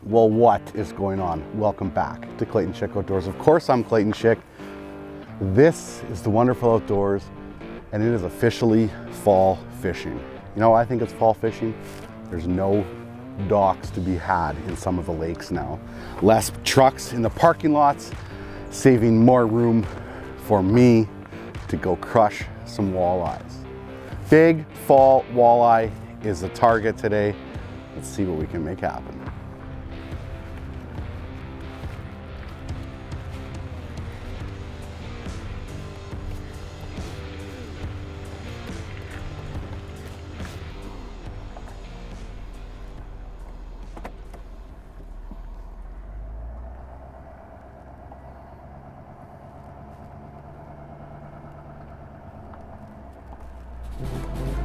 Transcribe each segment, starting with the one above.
Well, what is going on? Welcome back to Clayton Schick Outdoors. Of course, I'm Clayton Schick. This is the wonderful outdoors, and it is officially fall fishing. You know why I think it's fall fishing? There's no docks to be had in some of the lakes now. Less trucks in the parking lots, saving more room for me to go crush some walleyes. Big fall walleye is the target today. Let's see what we can make happen.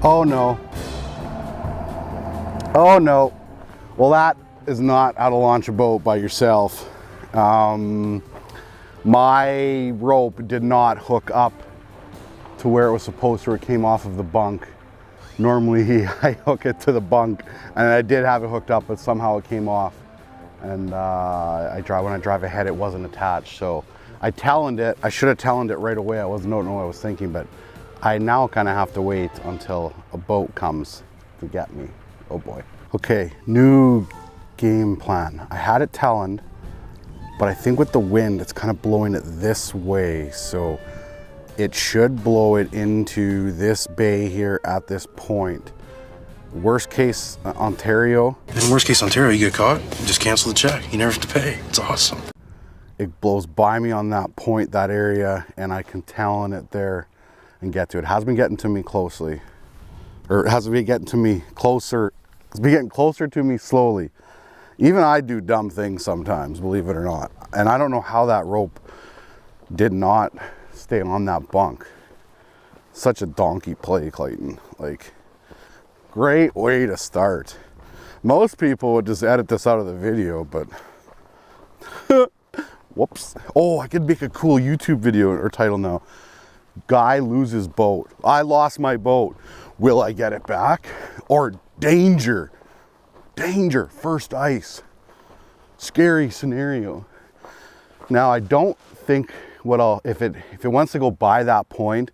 Oh no. Oh no. Well, that is not how to launch a boat by yourself. My rope did not hook up to where it was supposed to, or it came off of the bunk. Normally I hook it to the bunk, and I did have it hooked up, but somehow it came off. And when I drive ahead, it wasn't attached. So I taloned it. I should have taloned it right away. I don't know what I was thinking, but I now kind of have to wait until a boat comes to get me. Oh boy. Okay, new game plan. I had it taloned, but I think with the wind, it's kind of blowing it this way. So it should blow it into this bay here at this point. Worst case, Ontario. In worst case Ontario, you get caught, you just cancel the check. You never have to pay. It's awesome. It blows by me on that point, that area, and I can talon it there and get to it. It has been getting to me closely, or it hasn't been getting to me closer. It's been getting closer to me slowly. Even I do dumb things sometimes, believe it or not. And I don't know how that rope did not stay on that bunk. Such a donkey play, Clayton. Like, great way to start. Most people would just edit this out of the video, but whoops. Oh, I could make a cool YouTube video or title now. Guy loses boat. I lost my boat. Will I get it back? Or danger. Danger, first ice. Scary scenario. Now I don't think if it wants to go by that point,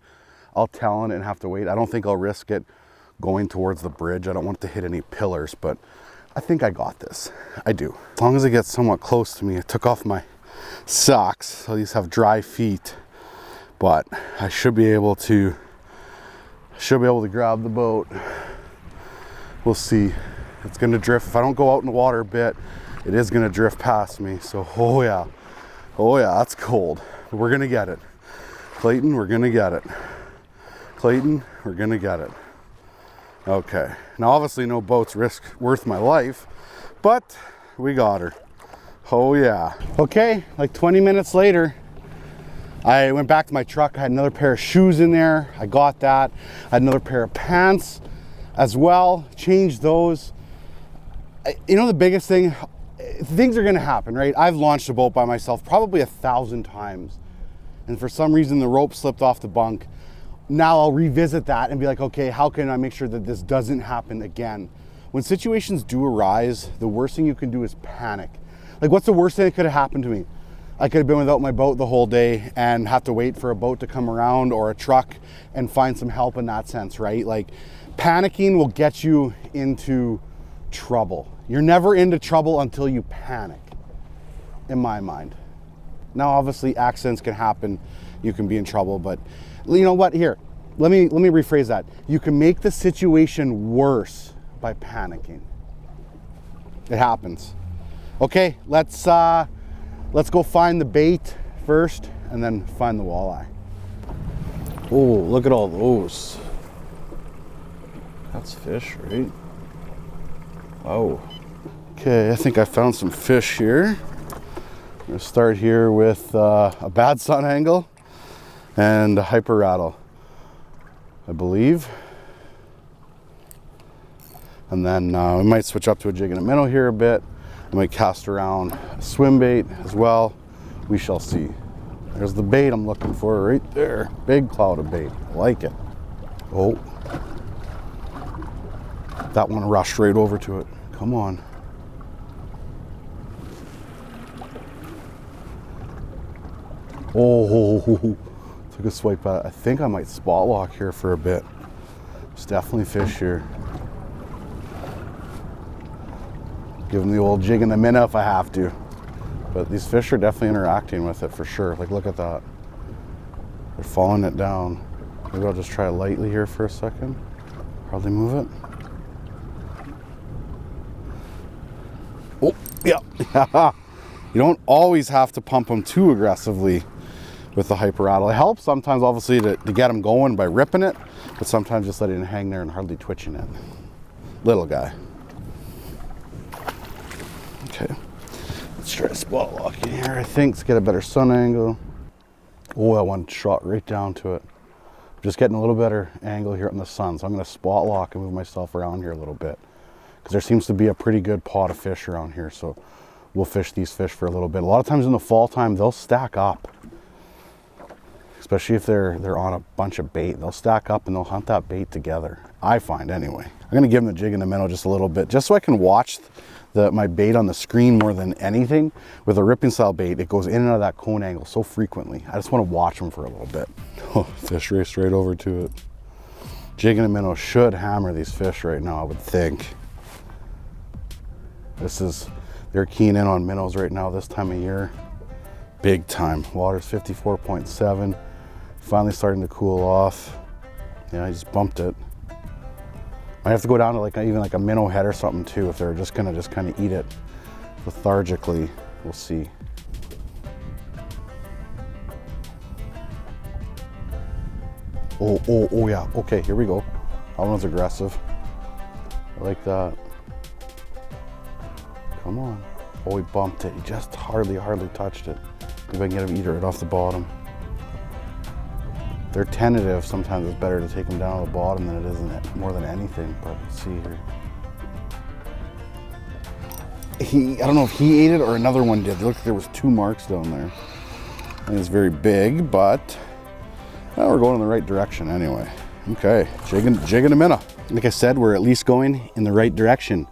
I'll talon it and have to wait. I don't think I'll risk it going towards the bridge. I don't want it to hit any pillars, but I think I got this. I do. As long as it gets somewhat close to me. I took off my socks, so at least have dry feet. But I should be able to grab the boat. We'll see. It's gonna drift. If I don't go out in the water a bit, it is gonna drift past me. So, oh yeah, that's cold. But we're gonna get it. Clayton, we're gonna get it. Clayton, we're gonna get it. Okay, now obviously no boat's worth my life, but we got her. Oh yeah. Okay, like 20 minutes later, I went back to my truck. I had another pair of shoes in there. I got that. I had another pair of pants as well. Changed those. You know, the biggest thing, things are gonna happen, right? I've launched a boat by myself probably 1,000 times. And for some reason, the rope slipped off the bunk. Now I'll revisit that and be like, okay, how can I make sure that this doesn't happen again? When situations do arise, the worst thing you can do is panic. Like, what's the worst thing that could have happened to me? I could have been without my boat the whole day and have to wait for a boat to come around or a truck and find some help in that sense, right? Like, panicking will get you into trouble. You're never into trouble until you panic, in my mind. Now, obviously, accidents can happen. You can be in trouble, but you know what? Here, let me rephrase that. You can make the situation worse by panicking. It happens. Okay, let's go find the bait first and then find the walleye. Oh, look at all those. That's fish, right? Oh. Okay, I think I found some fish here. I'm gonna start here with a bad sun angle and a hyper rattle, I believe. And then we might switch up to a jig and a minnow here a bit. I might cast around a swim bait as well. We shall see. There's the bait I'm looking for right there. Big cloud of bait. I like it. Oh. That one rushed right over to it. Come on. Oh, took a swipe at it. I think I might spot lock here for a bit. There's definitely fish here. Give them the old jig in the minnow if I have to. But these fish are definitely interacting with it for sure. Like, look at that. They're following it down. Maybe I'll just try it lightly here for a second. Hardly move it. Oh, yeah. You don't always have to pump them too aggressively with the hyper rattle. It helps sometimes, obviously, to get them going by ripping it, but sometimes just letting it hang there and hardly twitching it. Little guy. Okay, let's try to spot lock in here, I think, to get a better sun angle. Oh, that one shot right down to it. Just getting a little better angle here in the sun, so I'm gonna spot lock and move myself around here a little bit, because there seems to be a pretty good pot of fish around here, so we'll fish these fish for a little bit. A lot of times in the fall time, they'll stack up, especially if they're on a bunch of bait. They'll stack up and they'll hunt that bait together, I find anyway. I'm gonna give them the jig in the minnow just a little bit, just so I can watch my bait on the screen more than anything. With a ripping style bait, it goes in and out of that cone angle so frequently. I just want to watch them for a little bit. Oh, fish raced right over to it. Jig and a minnow should hammer these fish right now, I would think. They're keying in on minnows right now this time of year. Big time. Water's 54.7. Finally starting to cool off. Yeah, I just bumped it. I have to go down to even like a minnow head or something too, if they're just gonna kind of eat it lethargically. We'll see. Oh yeah. Okay, here we go. That one's aggressive. I like that. Come on. Oh, he bumped it. He just hardly touched it. Maybe I can get him to eat it right off the bottom. They're tentative. Sometimes it's better to take them down to the bottom than it is more than anything, but let's see here. I don't know if he ate it or another one did. Look, there was 2 marks down there. I think it's very big, but well, we're going in the right direction anyway. Okay, jigging a minnow. Like I said, we're at least going in the right direction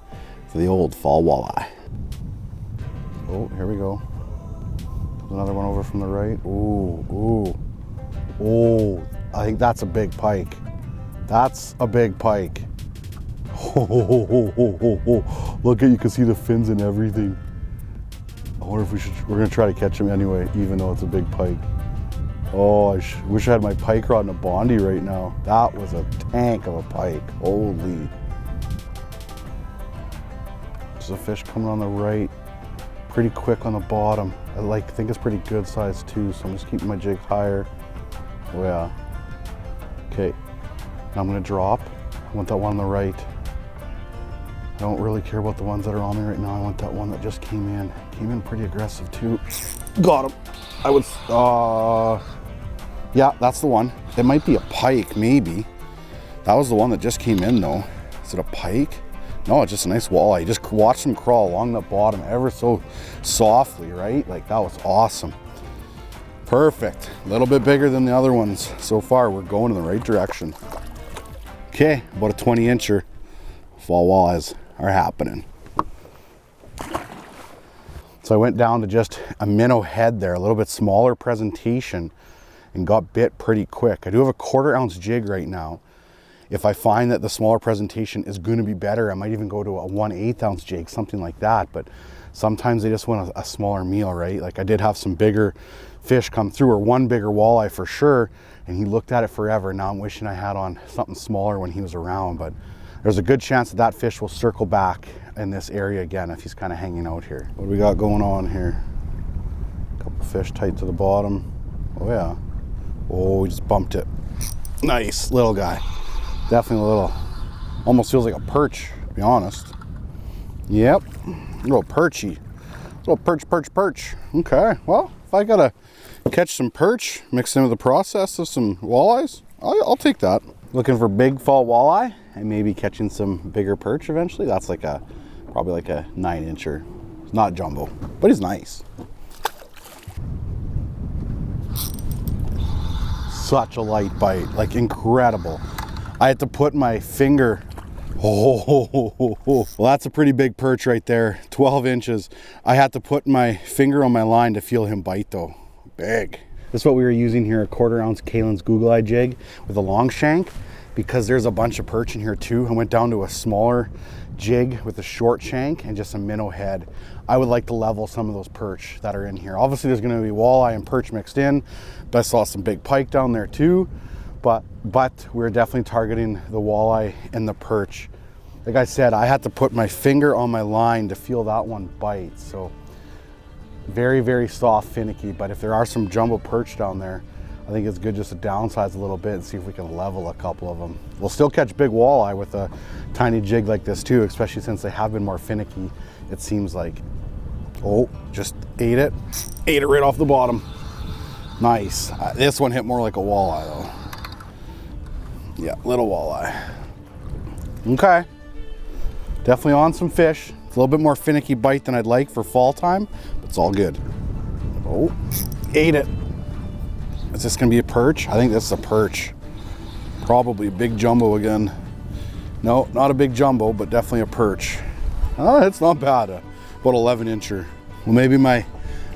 for the old fall walleye. Oh, here we go. There's another one over from the right. Ooh. Oh, I think that's a big pike. That's a big pike. Oh, look at, you can see the fins and everything. I wonder if we're gonna try to catch him anyway, even though it's a big pike. Oh, I wish I had my pike rod in a Bondi right now. That was a tank of a pike, holy. There's a fish coming on the right, pretty quick on the bottom. I think it's pretty good size too, so I'm just keeping my jig higher. Oh yeah. Okay, now I'm gonna drop. I want that one on the right. I don't really care about the ones that are on me right now. I want that one that just came in. Came in pretty aggressive too. Got him. Yeah, that's the one. It might be a pike, maybe. That was the one that just came in though. Is it a pike? No, it's just a nice walleye. You just watch them crawl along the bottom ever so softly, right? Like, that was awesome. Perfect. A little bit bigger than the other ones. So far, we're going in the right direction. Okay, about a 20-incher. Fall walleyes are happening. So I went down to just a minnow head there, a little bit smaller presentation, and got bit pretty quick. I do have a 1/4 ounce jig right now. If I find that the smaller presentation is going to be better, I might even go to a 1/8 ounce jig, something like that. But sometimes they just want a smaller meal, right? Like, I did have some bigger fish come through, or one bigger walleye for sure, and he looked at it forever. Now I'm wishing I had on something smaller when he was around, but there's a good chance that that fish will circle back in this area again if he's kind of hanging out here. What do we got going on here? A couple fish tight to the bottom. Oh yeah. Oh, we just bumped it. Nice little guy. Definitely a little, almost feels like a perch, to be honest. Yep, a little perchy. A little perch. Okay, well, if I gotta catch some perch, mix in with the process of some walleyes, I'll take that. Looking for big fall walleye and maybe catching some bigger perch eventually. That's like probably like a 9-incher. It's not jumbo, but he's nice. Such a light bite, like incredible. I had to put my finger, well, that's a pretty big perch right there, 12 inches. I had to put my finger on my line to feel him bite though. Big. This is what we were using here, a 1/4 ounce Kalen's Google Eye jig with a long shank, because there's a bunch of perch in here too. I went down to a smaller jig with a short shank and just a minnow head. I would like to level some of those perch that are in here. Obviously there's gonna be walleye and perch mixed in, but I saw some big pike down there too. But we're definitely targeting the walleye and the perch. Like I said, I had to put my finger on my line to feel that one bite. So very, very soft, finicky. But if there are some jumbo perch down there, I think it's good just to downsize a little bit and see if we can level a couple of them. We'll still catch big walleye with a tiny jig like this too, especially since they have been more finicky, it seems like. Oh, just ate it. Ate it right off the bottom. Nice. This one hit more like a walleye though. Yeah, little walleye. Okay. Definitely on some fish. It's a little bit more finicky bite than I'd like for fall time, but it's all good. Oh, ate it. Is this gonna be a perch? I think this is a perch. Probably a big jumbo again. No, not a big jumbo, but definitely a perch. Oh, it's not bad. About 11 incher. Well, maybe my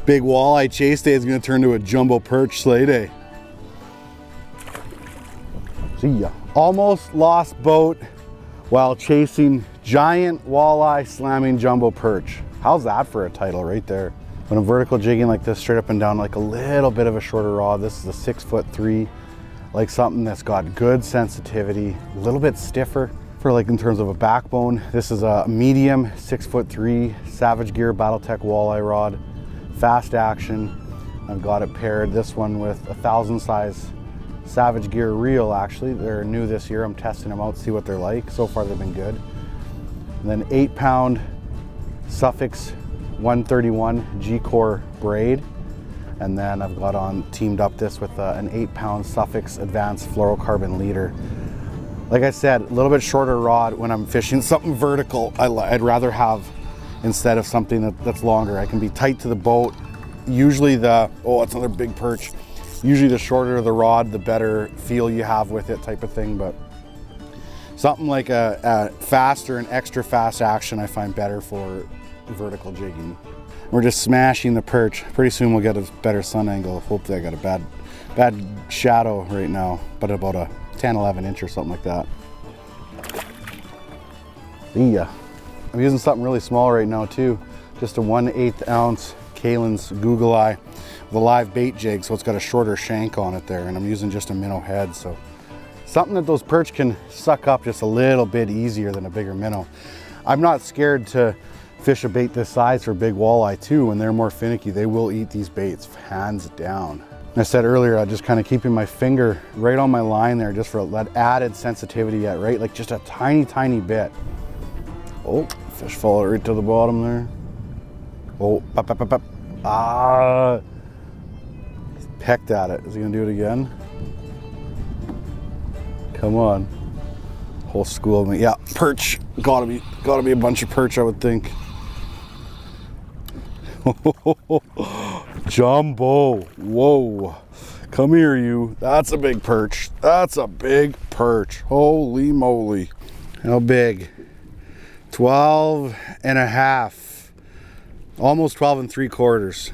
big walleye chase day is gonna turn to a jumbo perch sleigh day. See ya. Almost lost boat while chasing giant walleye slamming jumbo perch. How's that for a title right there? When I'm vertical jigging like this, straight up and down, like a little bit of a shorter rod. This is a 6'3", like something that's got good sensitivity, a little bit stiffer for like in terms of a backbone. This is a medium 6'3" Savage Gear Battletech walleye rod, fast action. I've got it paired, this one with 1,000 size Savage Gear reel. Actually, they're new this year. I'm testing them out, see what they're like. So far they've been good. And then 8-pound Sufix 131 G-Core braid. And then I've got teamed up this with an 8-pound Sufix Advanced Fluorocarbon leader. Like I said, a little bit shorter rod when I'm fishing something vertical. I'd rather have, instead of something that's longer. I can be tight to the boat. Usually oh, it's another big perch. Usually the shorter the rod, the better feel you have with it, type of thing. But something like a faster and extra fast action I find better for vertical jigging. We're just smashing the perch. Pretty soon we'll get a better sun angle. Hopefully I got a bad shadow right now, but about a 10, 11 inch or something like that. Yeah, I'm using something really small right now too. Just a 1/8 ounce Kalen's Google Eye with a live bait jig, so it's got a shorter shank on it there, and I'm using just a minnow head, so something that those perch can suck up just a little bit easier than a bigger minnow. I'm not scared to fish a bait this size for big walleye too. When they're more finicky, they will eat these baits hands down. I said earlier, I'm just kind of keeping my finger right on my line there just for that added sensitivity yet, right? Like just a tiny, tiny bit. Oh, fish followed right to the bottom there. Oh, pop, pop, pop, pop. Ah, pecked at it. Is he gonna do it again? Come on. Whole school of me. Yeah, perch. Gotta be a bunch of perch, I would think. Jumbo. Whoa. Come here, you. That's a big perch. That's a big perch. Holy moly. How big? 12 and a half. Almost 12 3/4.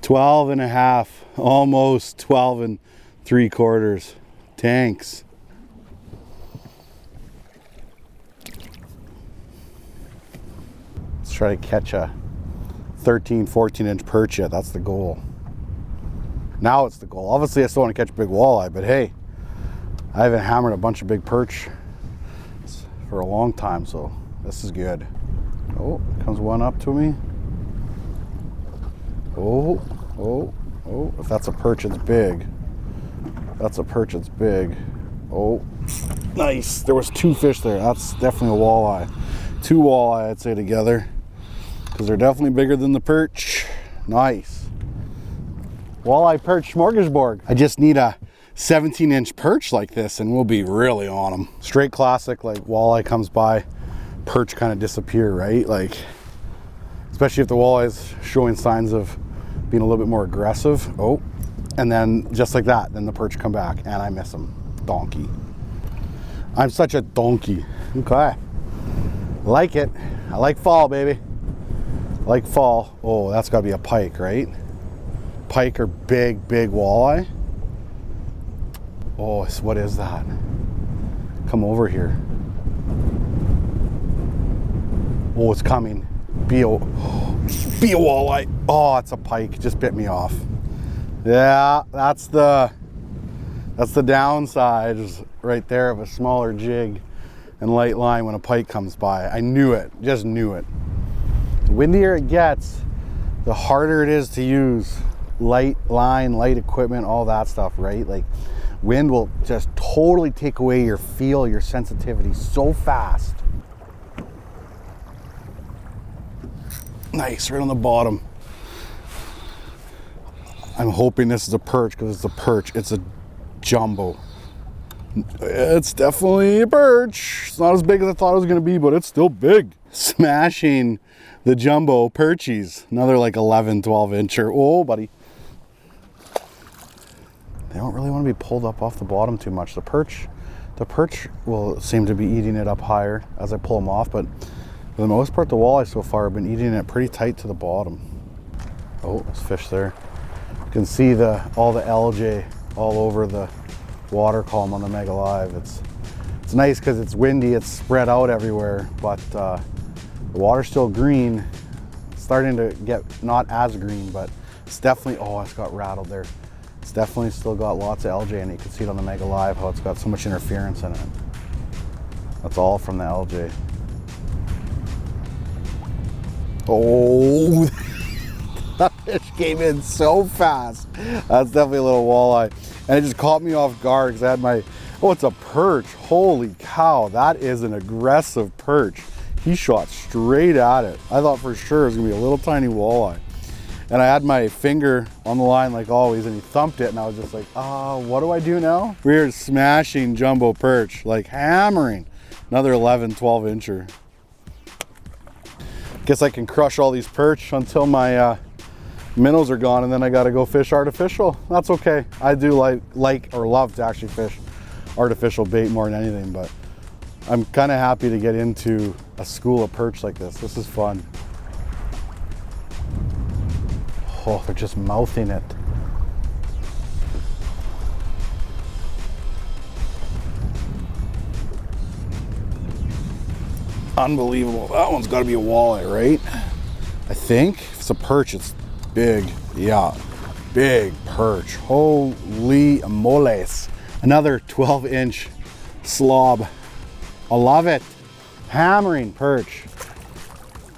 12 and a half. Almost 12 3/4. Tanks. Let's try to catch a 13, 14 inch perch yet. That's the goal. Now it's the goal. Obviously I still want to catch a big walleye, but hey, I haven't hammered a bunch of big perch for a long time, so this is good. Oh, comes one up to me. Oh, oh, oh. If that's a perch, it's big. If that's a perch, it's big. Oh, nice. There was 2 fish there. That's definitely a walleye. 2 walleye, I'd say, together, because they're definitely bigger than the perch. Nice. Walleye perch smorgasbord. I just need a 17 inch perch like this and we'll be really on them. Straight classic, like walleye comes by, perch kind of disappear, right? Like, especially if the walleye is showing signs of being a little bit more aggressive. Oh, and then just like that, then the perch come back and I miss them. Donkey. I'm such a donkey. Okay. Like it. I like fall, baby. I like fall. Oh, that's gotta be a pike, right? pike or big walleye. Oh, what is that? Come over here. Oh, it's coming. Be a walleye. Oh, it's a pike. Just bit me off. Yeah, that's the downside is right there of a smaller jig and light line when a pike comes by. I knew it. Just knew it. The windier it gets, the harder it is to use light line, light equipment, all that stuff, right? Like, wind will just totally take away your feel, your sensitivity so fast. Nice, right on the bottom. I'm hoping this is a perch because it's a perch. It's a jumbo. It's definitely a perch. It's not as big as I thought it was going to be, but it's still big. Smashing the jumbo perchies. Another like 11, 12 incher. Oh, buddy. They don't really want to be pulled up off the bottom too much. The perch will seem to be eating it up higher as I pull them off, but for the most part, the walleye so far have been eating it pretty tight to the bottom. Oh, there's fish there. You can see all the algae all over the water column on the Mega Live. It's nice because it's windy, it's spread out everywhere, but the water's still green. It's starting to get not as green, but it's definitely, oh, it's got rattled there. It's definitely still got lots of algae, and you can see it on the Mega Live how it's got so much interference in it. That's all from the algae. Oh, that fish came in so fast. That's definitely a little walleye. And it just caught me off guard because I had my, oh, it's a perch. Holy cow, that is an aggressive perch. He shot straight at it. I thought for sure it was gonna be a little tiny walleye. And I had my finger on the line like always, and he thumped it, and I was just like, what do I do now? We're smashing jumbo perch, like hammering. Another 11, 12 incher. Guess I can crush all these perch until my minnows are gone, and then I gotta go fish artificial. That's okay. I do like or love to actually fish artificial bait more than anything, but I'm kind of happy to get into a school of perch like this. This is fun. Oh, they're just mouthing it. Unbelievable. That one's got to be a walleye, right? I think. If it's a perch, it's big. Yeah, big perch. Holy moles. Another 12-inch slob. I love it. Hammering perch.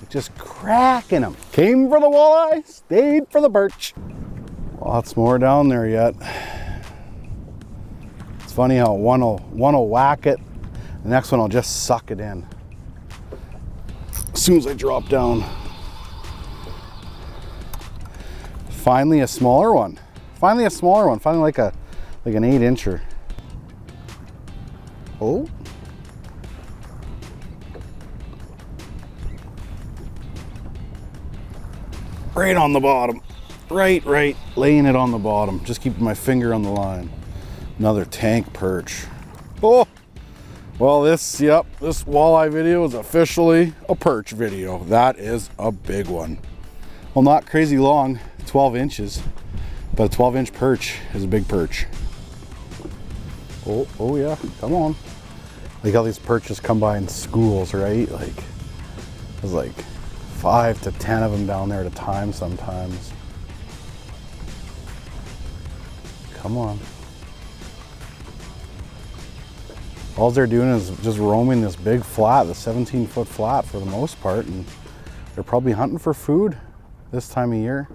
Just cracking them. Came for the walleye, stayed for the perch. Lots more down there yet. It's funny how one will whack it, the next one will just suck it in. As soon as I drop down. Finally a smaller one. Finally like an 8-incher. Oh. Right on the bottom. Right, laying it on the bottom. Just keeping my finger on the line. Another tank perch. Oh, well this walleye video is officially a perch video. That is a big one. Well, not crazy long, 12 inches, but a 12-inch perch is a big perch. Oh yeah, come on. Like how these perches come by in schools, right? Like, there's like 5 to 10 of them down there at a time sometimes. Come on. All they're doing is just roaming this big flat, the 17-foot flat for the most part, and they're probably hunting for food this time of year.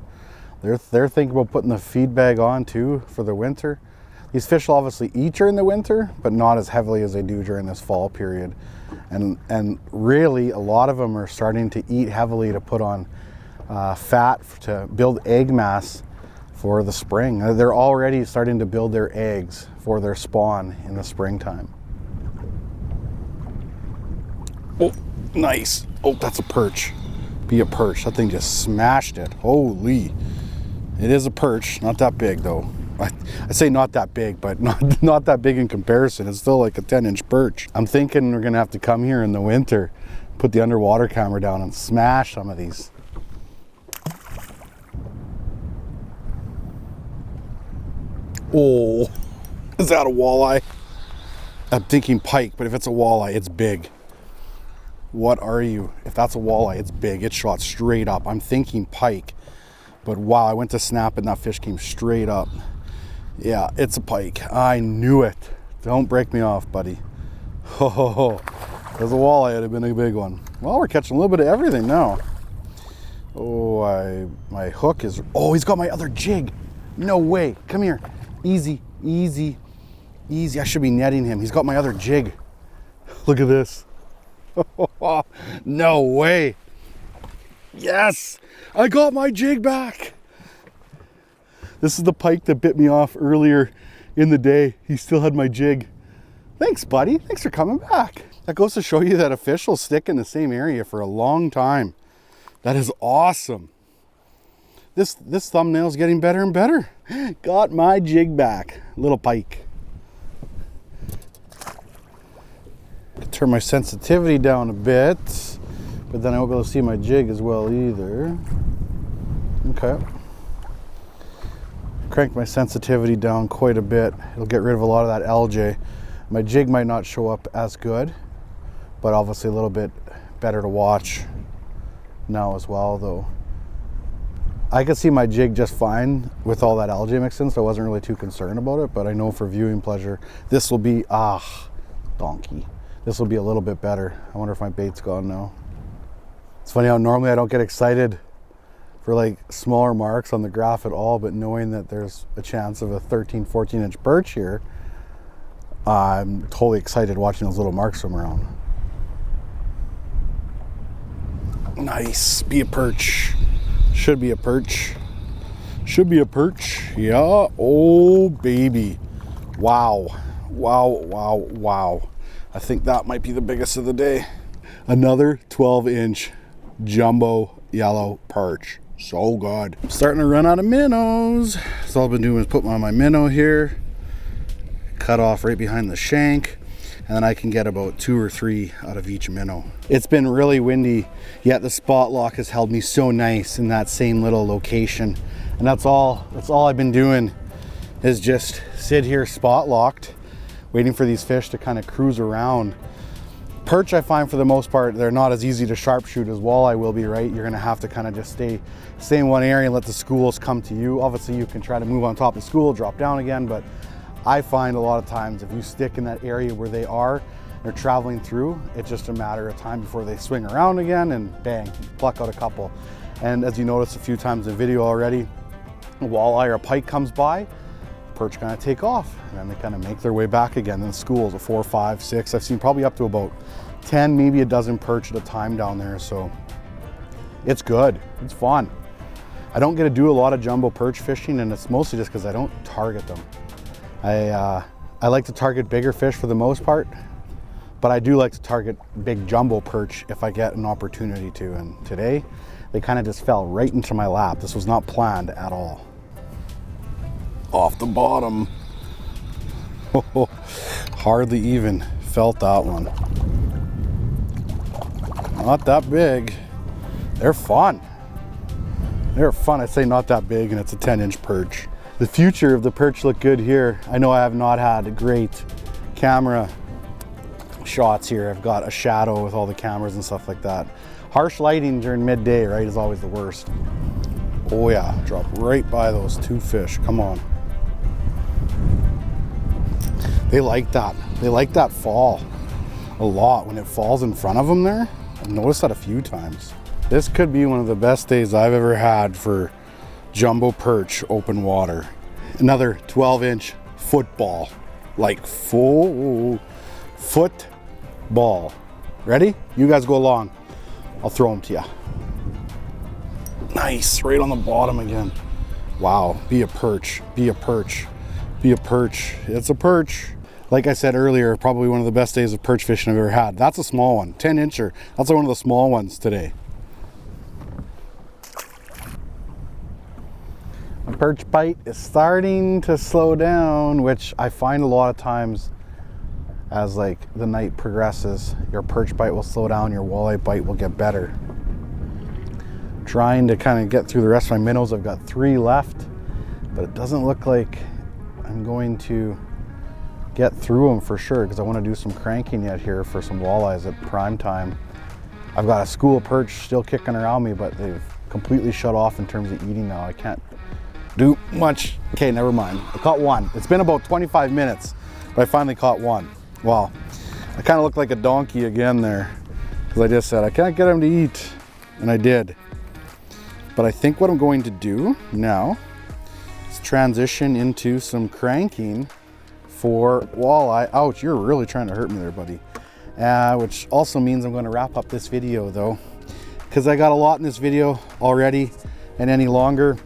They're thinking about putting the feed bag on too for the winter. These fish will obviously eat during the winter, but not as heavily as they do during this fall period. And really, a lot of them are starting to eat heavily to put on fat to build egg mass for the spring. They're already starting to build their eggs for their spawn in the springtime. Oh, nice. Oh, that's a perch. Be a perch. That thing just smashed it. Holy. It is a perch. Not that big though. I say not that big, but not that big in comparison. It's still like a 10-inch perch. I'm thinking we're gonna have to come here in the winter, put the underwater camera down and smash some of these. Oh, is that a walleye? I'm thinking pike, but if it's a walleye, it's big. What are you? If that's a walleye, it's big. It shot straight up. I'm thinking pike, but wow, I went to snap and that fish came straight up. Yeah, it's a pike. I knew it. Don't break me off, buddy. Oh, there's a walleye. It'd have been a big one. Well, we're catching a little bit of everything now. Oh, my hook is, oh, he's got my other jig. No way. Come here. Easy, easy, easy. I should be netting him. He's got my other jig. Look at this. No way. Yes, I got my jig back. This is the pike that bit me off earlier in the day. He still had my jig. Thanks, buddy. Thanks for coming back. That goes to show you that a fish will stick in the same area for a long time. That is awesome. This thumbnail's getting better and better. Got my jig back. Little pike. Turn my sensitivity down a bit, but then I won't be able to see my jig as well either. Okay. Crank my sensitivity down quite a bit. It'll get rid of a lot of that LJ. My jig might not show up as good, but obviously a little bit better to watch now as well, though. I could see my jig just fine with all that LJ mixed in, so I wasn't really too concerned about it, but I know for viewing pleasure, this will be, donkey. This will be a little bit better. I wonder if my bait's gone now. It's funny how normally I don't get excited for like smaller marks on the graph at all, but knowing that there's a chance of a 13, 14 inch perch here, I'm totally excited watching those little marks swim around. Nice, be a perch. Should be a perch. Should be a perch. Yeah, oh baby. Wow, wow, wow, wow. I think that might be the biggest of the day. Another 12-inch jumbo yellow perch. So good. I'm starting to run out of minnows. So all I've been doing is put on my minnow here, cut off right behind the shank, and then I can get about 2 or 3 out of each minnow. It's been really windy, yet the spot lock has held me so nice in that same little location. And that's all I've been doing is just sit here spot locked, waiting for these fish to kind of cruise around. Perch, I find for the most part, they're not as easy to sharpshoot as walleye will be, right? You're gonna have to kind of just stay in one area and let the schools come to you. Obviously you can try to move on top of the school, drop down again, but I find a lot of times if you stick in that area where they are, they're traveling through, it's just a matter of time before they swing around again and bang, pluck out a couple. And as you noticed a few times in the video already, a walleye or a pike comes by, perch kind of take off, and then they kind of make their way back again. In schools of 4, 5, 6, I've seen probably up to about 10, maybe a dozen perch at a time down there. So it's good, it's fun. I don't get to do a lot of jumbo perch fishing, and it's mostly just because I don't target them. I like to target bigger fish for the most part, but I do like to target big jumbo perch if I get an opportunity to. And today they kind of just fell right into my lap. This was not planned at all. Off the bottom. Oh, hardly even felt that one. Not that big. They're fun. They're fun. I say not that big, and it's a 10-inch perch. The future of the perch look good here. I know I have not had great camera shots here. I've got a shadow with all the cameras and stuff like that. Harsh lighting during midday, right, is always the worst. Oh yeah, drop right by those 2 fish. Come on. They like that. They like that fall a lot when it falls in front of them there. I've noticed that a few times. This could be one of the best days I've ever had for jumbo perch open water. Another 12-inch football, like full football. Ready? You guys go along. I'll throw them to you. Nice, right on the bottom again. Wow, be a perch, be a perch, be a perch. It's a perch. Like I said earlier, probably one of the best days of perch fishing I've ever had. That's a small one, 10-incher. That's one of the small ones today. My perch bite is starting to slow down, which I find a lot of times as like the night progresses, your perch bite will slow down, your walleye bite will get better. Trying to kind of get through the rest of my minnows. I've got 3 left, but it doesn't look like I'm going to get through them for sure because I want to do some cranking yet here for some walleyes at prime time. I've got a school of perch still kicking around me, but they've completely shut off in terms of eating now. I can't do much. Okay, never mind. I caught one. It's been about 25 minutes, but I finally caught one. Wow. I kind of looked like a donkey again there because I just said I can't get him to eat, and I did. But I think what I'm going to do now is transition into some cranking for walleye. Ouch, you're really trying to hurt me there, buddy. Which also means I'm going to wrap up this video though, because I got a lot in this video already, and any longer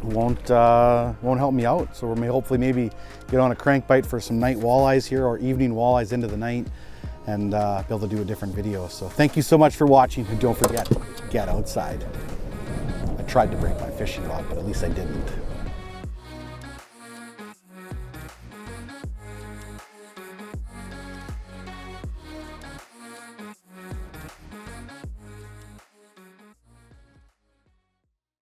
won't help me out. So we may hopefully maybe get on a crankbait for some night walleyes here, or evening walleyes into the night, and be able to do a different video. So thank you so much for watching, and don't forget, get outside. I tried to break my fishing rod, but at least I didn't.